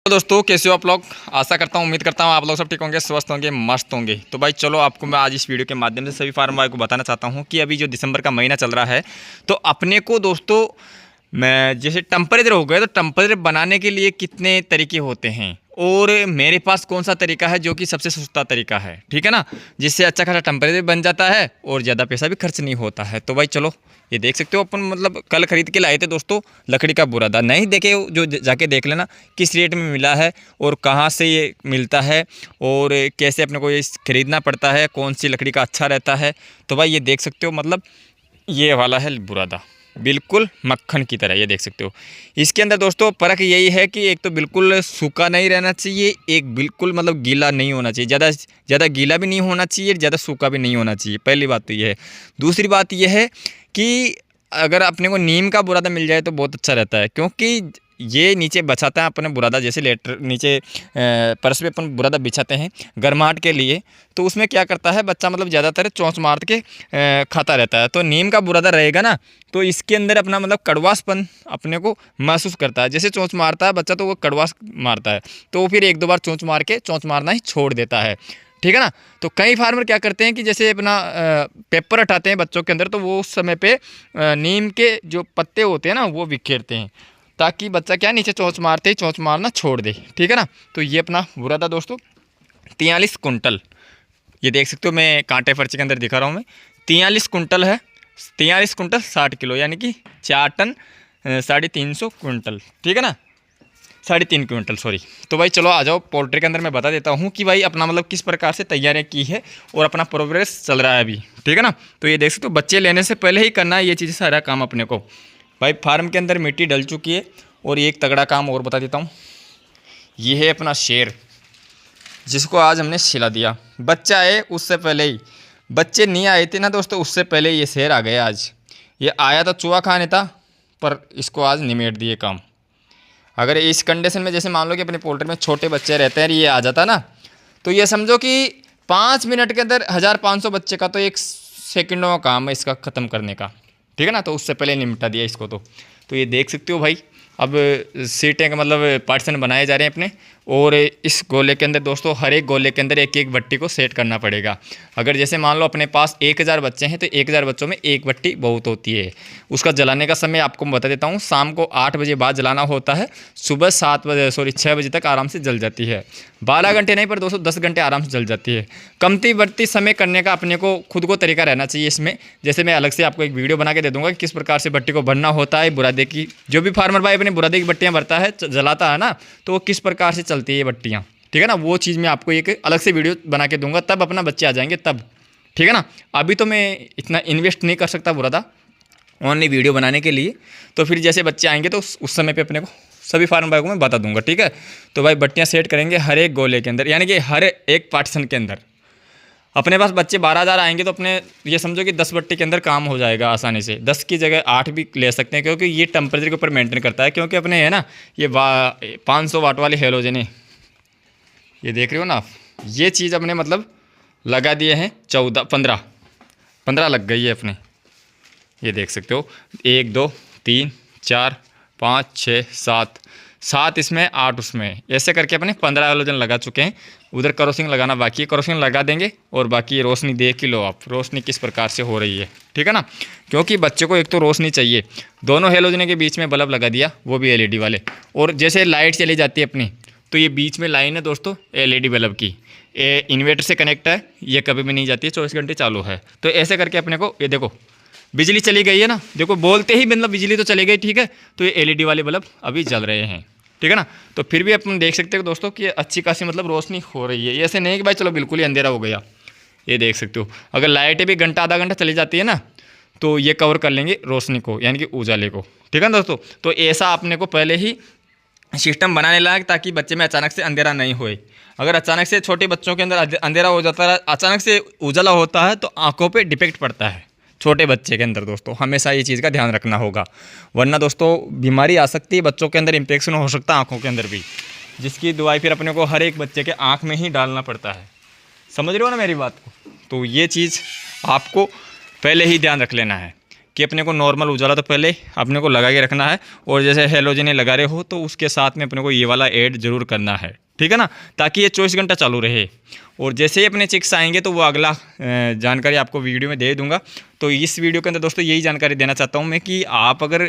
तो दोस्तों कैसे हो आप लोग। आशा करता हूँ उम्मीद करता हूँ आप लोग सब ठीक होंगे, स्वस्थ होंगे, मस्त होंगे। तो भाई चलो आपको मैं आज इस वीडियो के माध्यम से सभी फार्म भाई को बताना चाहता हूँ कि अभी जो दिसंबर का महीना चल रहा है तो अपने को दोस्तों मैं जैसे टेम्परेचर हो गए तो टेम्परेचर बनाने के लिए कितने तरीके होते हैं और मेरे पास कौन सा तरीका है जो कि सबसे सस्ता तरीका है, ठीक है ना, जिससे अच्छा खासा टेम्परेचर बन जाता है और ज़्यादा पैसा भी खर्च नहीं होता है। तो भाई चलो ये देख सकते हो अपन मतलब कल खरीद के लाए थे दोस्तों लकड़ी का बुरादा। नहीं देखे जो जाके देख लेना किस रेट में मिला है और कहाँ से ये मिलता है और कैसे अपने को ये खरीदना पड़ता है, कौन सी लकड़ी का अच्छा रहता है। तो भाई ये देख सकते हो मतलब ये वाला है बुरादा, बिल्कुल मक्खन की तरह, ये देख सकते हो। इसके अंदर दोस्तों फ़र्क यही है कि एक तो बिल्कुल सूखा नहीं रहना चाहिए, एक बिल्कुल मतलब गीला नहीं होना चाहिए, ज़्यादा गीला भी नहीं होना चाहिए, ज़्यादा सूखा भी नहीं होना चाहिए। पहली बात तो ये है। दूसरी बात ये है कि अगर अपने को नीम का बुरादा मिल जाए तो बहुत अच्छा रहता है, क्योंकि ये नीचे बछाता है अपने बुरादा, जैसे लेटर नीचे फर्श पे अपन बुरादा बिछाते हैं गर्माहट के लिए, तो उसमें क्या करता है बच्चा मतलब ज़्यादातर चोंच मार के खाता रहता है। तो नीम का बुरादा रहेगा ना तो इसके अंदर अपना मतलब कड़वासपन अपने को महसूस करता है। जैसे चोंच मारता है बच्चा तो वो कड़वास मारता है, तो फिर एक दो बार चोंच मार के चोंच मारना ही छोड़ देता है, ठीक है ना। तो कई फार्मर क्या करते हैं कि जैसे अपना पेपर हटाते हैं बच्चों के अंदर, तो वो उस समय पे नीम के जो पत्ते होते हैं ना वो बिखेरते हैं, ताकि बच्चा क्या नीचे चोंच मारते ही चोंच मारना छोड़ दे, ठीक है ना। तो ये अपना बुरादा दोस्तों 43 कुंटल, ये देख सकते हो मैं कांटे पर्ची के अंदर दिखा रहा हूँ मैं, 43 कुंटल है। 43 कुंटल 60 किलो यानी कि 4 टन 350 कुंटल, ठीक है ना, 3.5 क्विंटल सॉरी। तो भाई चलो आ जाओ पोल्ट्री के अंदर मैं बता देता हूँ कि भाई अपना मतलब किस प्रकार से तैयारियाँ की है और अपना प्रोग्रेस चल रहा है अभी, ठीक है ना। तो ये देख सकते हो बच्चे लेने से पहले ही करना है ये चीज़, सारा काम अपने को। भाई फार्म के अंदर मिट्टी डल चुकी है और एक तगड़ा काम और बता देता हूँ, ये है अपना शेर जिसको आज हमने सिला दिया। बच्चा आए उससे पहले ही, बच्चे नहीं आए थे ना दोस्तों उससे पहले ये शेर आ गया। आज ये आया तो चूहा खाने था पर इसको आज निमेट दिए काम। अगर इस कंडीशन में जैसे मान लो कि अपने पोल्ट्री में छोटे बच्चे रहते हैं, ये आ जाता ना तो ये समझो कि 5 मिनट के अंदर 1500 बच्चे का तो 1 सेकंडों का काम है इसका ख़त्म करने का, ठीक है ना। तो उससे पहले निपटा दिया इसको। तो ये देख सकते हो भाई अब सीटें का मतलब पार्टीशन बनाए जा रहे हैं अपने, और इस गोले के अंदर दोस्तों हर एक गोले के अंदर एक एक भट्टी को सेट करना पड़ेगा। अगर जैसे मान लो अपने पास 1000 बच्चे हैं तो 1000 बच्चों में एक भट्टी बहुत होती है। उसका जलाने का समय आपको बता देता हूँ, शाम को 8 बजे बाद जलाना होता है, सुबह 6 बजे तक आराम से जल जाती है। 12 घंटे नहीं पर दोस्तों 10 घंटे आराम से जल जाती है। कमती बढ़ती समय करने का अपने को खुद को तरीका रहना चाहिए इसमें। जैसे मैं अलग से आपको एक वीडियो बना के दे दूंगा कि किस प्रकार से भट्टी को भरना होता है। बुरादे की जो भी फार्मर भाई अपने बुरादे की भट्टियाँ भरता है जलाता है ना, तो वो किस प्रकार से चलती है ये भट्टियाँ, ठीक है ना, वो चीज़ मैं आपको एक अलग से वीडियो बना के दूंगा, तब अपना बच्चे आ जाएंगे तब, ठीक है ना। अभी तो मैं इतना इन्वेस्ट नहीं कर सकता बुरादा ओनली वीडियो बनाने के लिए, तो फिर जैसे बच्चे आएंगे तो उस समय पे अपने को सभी फार्म भाई को मैं बता दूंगा, ठीक है। तो भाई बट्टियाँ सेट करेंगे हर एक गोले के अंदर, यानी कि हर एक पार्टीशन के अंदर। अपने पास बच्चे 12,000 आएंगे तो अपने ये समझो कि 10 बट्टी के अंदर काम हो जाएगा आसानी से। 10 की जगह 8 भी ले सकते हैं, क्योंकि ये टेम्परेचर के ऊपर मेंटेन करता है। क्योंकि अपने है ना ये 500 वाट वाली हेलोजन है, ये देख रहे हो ना आप, ये चीज़ अपने मतलब लगा दिए हैं 15 लग गई है अपने, ये देख सकते हो 1 2 3 4 5 6 7 इसमें 8 उसमें, ऐसे करके अपने 15 हेलोजन लगा चुके हैं। उधर करोसिन लगाना बाकी है, करोसिन लगा देंगे और बाकी ये रोशनी देख ही लो आप, रोशनी किस प्रकार से हो रही है, ठीक है ना। क्योंकि बच्चे को एक तो रोशनी चाहिए, दोनों हेलोजन के बीच में बल्ब लगा दिया, वो भी एलईडी वाले। और जैसे लाइट चली जाती है अपनी तो ये बीच में लाइन है दोस्तों एलईडी बल्ब की, इन्वर्टर से कनेक्ट है, ये कभी भी नहीं जाती है, 24 घंटे चालू है। तो ऐसे करके अपने को ये देखो बिजली चली गई है ना, देखो बोलते ही मतलब बिजली तो चली गई, ठीक है। तो ये एलईडी वाले बल्ब अभी जल रहे हैं, ठीक है ना। तो फिर भी अपन देख सकते हो दोस्तों कि अच्छी खासी मतलब रोशनी हो रही है। ऐसे नहीं कि भाई चलो बिल्कुल ही अंधेरा हो गया, ये देख सकते हो। अगर लाइटें भी घंटा आधा घंटा चली जाती है ना तो ये कवर कर लेंगे रोशनी को, यानी कि उजाले को, ठीक है ना दोस्तों। तो ऐसा अपने को पहले ही सिस्टम बनाने लगा ताकि बच्चे में अचानक से अंधेरा नहीं होए। अगर अचानक से छोटे बच्चों के अंदर अंधेरा हो जाता है, अचानक से उजाला होता है, तो आंखों पे डिपेक्ट पड़ता है छोटे बच्चे के अंदर। दोस्तों हमेशा ये चीज़ का ध्यान रखना होगा, वरना दोस्तों बीमारी आ सकती है, बच्चों के अंदर इन्फेक्शन हो सकता है आँखों के अंदर भी, जिसकी दवाई फिर अपने को हर एक बच्चे के आँख में ही डालना पड़ता है। समझ रहे हो ना मेरी बात को। तो ये चीज़ आपको पहले ही ध्यान रख लेना है कि अपने को नॉर्मल उजाला तो पहले अपने को लगा के रखना है, और जैसे हेलोजन लगा रहे हो तो उसके साथ में अपने को ये वाला ऐड जरूर करना है, ठीक है ना, ताकि ये 24 घंटा चालू रहे। और जैसे ही अपने चिक्स आएंगे तो वो अगला जानकारी आपको वीडियो में दे दूंगा। तो इस वीडियो के अंदर दोस्तों यही जानकारी देना चाहता हूँ मैं कि आप अगर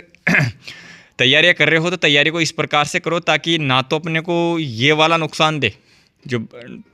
तैयारियां कर रहे हो तो तैयारी को इस प्रकार से करो ताकि ना तो अपने को ये वाला नुकसान दे, जो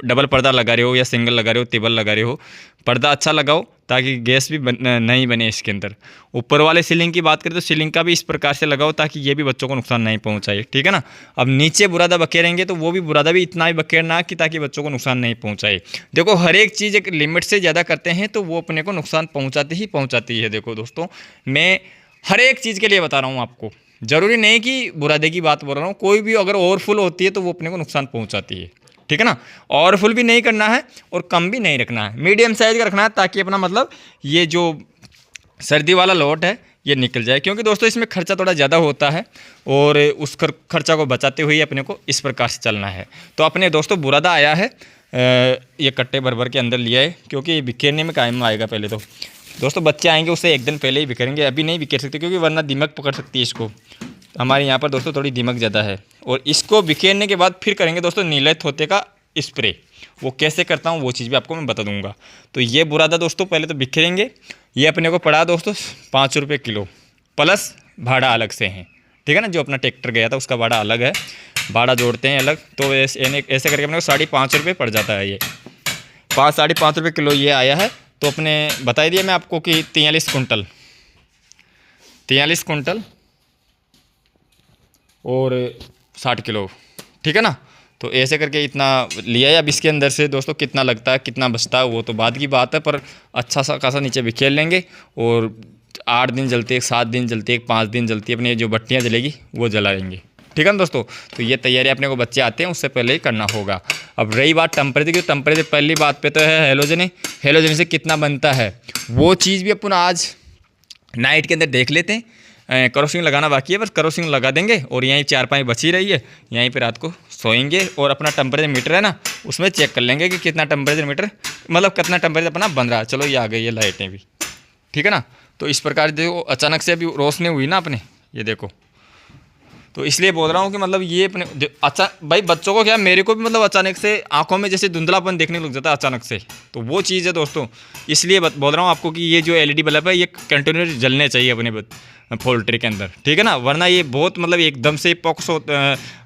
डबल पर्दा लगा रहे हो या सिंगल लगा रहे हो, टेबल लगा रहे हो, पर्दा अच्छा लगाओ ताकि गैस भी नहीं बने इसके अंदर। ऊपर वाले सीलिंग की बात करें तो सीलिंग का भी इस प्रकार से लगाओ ताकि ये भी बच्चों को नुकसान नहीं पहुंचाए, ठीक है ना। अब नीचे बुरादा बखेरेंगे तो वो भी बुरादा भी इतना ही बखेरना कि ताकि बच्चों को नुकसान नहीं पहुंचाए। देखो हर एक चीज़ एक लिमिट से ज़्यादा करते हैं तो वो अपने को नुकसान पहुँचाती है। देखो दोस्तों, मैं हर एक चीज़ के लिए बता रहा हूँ आपको, ज़रूरी नहीं कि बुरादे की बात बोल रहा हूँ, कोई भी अगर ओवरफुल होती है तो वो अपने को नुकसान पहुँचाती है, ठीक है ना। और फुल भी नहीं करना है और कम भी नहीं रखना है, मीडियम साइज़ का रखना है ताकि अपना मतलब ये जो सर्दी वाला लोट है ये निकल जाए। क्योंकि दोस्तों इसमें खर्चा थोड़ा ज़्यादा होता है और उस खर्चा को बचाते हुए अपने को इस प्रकार से चलना है। तो अपने दोस्तों बुरादा आया है, ये कट्टे भर भर के अंदर लिया है क्योंकि बिखेरने में कायम आएगा। पहले तो दोस्तों बच्चे आएंगे उससे एक दिन पहले ही बिखेरेंगे, अभी नहीं बिखेर सकते क्योंकि वरना दिमक पकड़ सकती है इसको। हमारे यहाँ पर दोस्तों थोड़ी दिमक ज़्यादा है। और इसको बिखेरने के बाद फिर करेंगे दोस्तों नीले थोते का स्प्रे। वो कैसे करता हूँ वो चीज़ भी आपको मैं बता दूंगा। तो ये बुरादा दोस्तों पहले तो बिखेरेंगे। ये अपने को पड़ा दोस्तों 5 रुपये किलो, प्लस भाड़ा अलग से है, ठीक है ना। जो अपना ट्रैक्टर गया था उसका भाड़ा अलग है, भाड़ा जोड़ते हैं अलग। तो ऐसे करके अपने को 5.5 रुपये पड़ जाता है। ये 5-5.5 रुपये किलो ये आया है। तो अपने बता दिया मैं आपको कि 43 कुंटल और 60 किलो, ठीक है ना। तो ऐसे करके इतना लिया है। अब इसके अंदर से दोस्तों कितना लगता है कितना बचता है वो तो बाद की बात है, पर अच्छा सा खासा नीचे बिखेर लेंगे और 8 दिन जलती है, 7 दिन जलती है, 5 दिन जलती है, अपनी जो बत्तियाँ जलेगी वो जलाएंगे, ठीक है ना दोस्तों। तो ये तैयारी अपने को बच्चे आते हैं उससे पहले ही करना होगा। अब रही बात टेम्परेचर की, टेम्परेचर पहली बात पे तो है हेलोजन से कितना बनता है वो चीज़ भी अपन आज नाइट के अंदर देख लेते हैं। करोसिन लगाना बाकी है, बस करोसिन लगा देंगे और यहीं 4-5 बची रही है, यहीं पे रात को सोएंगे और अपना टेम्परेचर मीटर है ना उसमें चेक कर लेंगे कि कितना टेम्परेचर मीटर मतलब कितना टेम्परेचर अपना बन रहा है। चलो ये आ गई है लाइटें भी, ठीक है ना। तो इस प्रकार देखो अचानक से अभी रोशनी हुई ना अपने, ये देखो, तो इसलिए बोल रहा हूँ कि मतलब ये अपने अच्छा भाई बच्चों को क्या मेरे को भी मतलब अचानक से आंखों में जैसे धुंधलापन देखने लग जाता है अचानक से, तो वो चीज़ है दोस्तों। इसलिए बोल रहा हूँ आपको कि ये जो एलईडी बल्ब है ये कंटिन्यूस जलने चाहिए अपने पोल्ट्री के अंदर, ठीक है ना। वरना ये बहुत मतलब एकदम से पॉक्स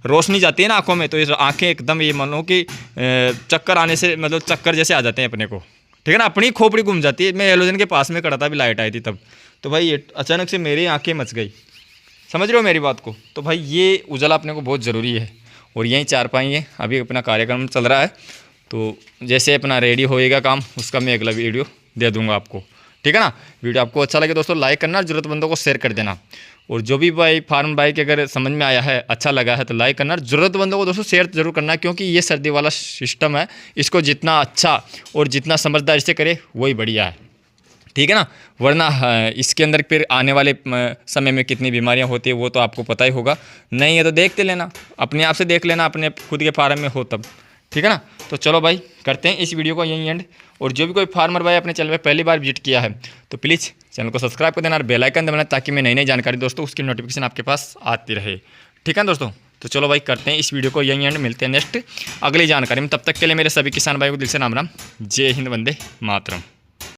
रोशनी जाती है ना आंखों में, तो ये आंखें एकदम ये मान लो कि चक्कर आने से मतलब चक्कर जैसे आ जाते हैं अपने को, ठीक है ना। अपनी खोपड़ी घूम जाती है। मैं हेलोजन के पास में खड़ा था, अभी लाइट आई थी तब, तो भाई ये अचानक से मेरी आँखें मच गई, समझ रहे हो मेरी बात को। तो भाई ये उजाला अपने को बहुत ज़रूरी है। और यहीं 4-5 है, अभी अपना कार्यक्रम चल रहा है, तो जैसे अपना रेडी होएगा काम उसका मैं अगला वीडियो दे दूंगा आपको, ठीक है ना। वीडियो आपको अच्छा लगे दोस्तों लाइक करना, ज़रूरतमंदों को शेयर कर देना। और जो भी भाई फार्म बाइक अगर समझ में आया है अच्छा लगा है तो लाइक करना, ज़रूरतमंदों को दोस्तों शेयर जरूर करना, क्योंकि ये सर्दी वाला सिस्टम है, इसको जितना अच्छा और जितना समझदारी से करे वही बढ़िया है, ठीक है ना। वरना इसके अंदर फिर आने वाले समय में कितनी बीमारियां होती है वो तो आपको पता ही होगा। नहीं है तो देखते लेना, अपने आप से देख लेना, अपने खुद के फार्म में हो तब, ठीक है ना। तो चलो भाई करते हैं इस वीडियो को यहीं एंड। और जो भी कोई फार्मर भाई अपने चैनल पर पहली बार विजिट किया है तो प्लीज़ चैनल को सब्सक्राइब कर देना और बेल आइकन दबाना ताकि मैं नई नई जानकारी दोस्तों उसकी नोटिफिकेशन आपके पास आती रहे, ठीक है दोस्तों। तो चलो भाई करते हैं इस वीडियो को यहीं एंड, मिलते हैं नेक्स्ट अगली जानकारी में। तब तक के लिए मेरे सभी किसान भाई को दिल से राम राम, जय हिंद, वंदे मातरम।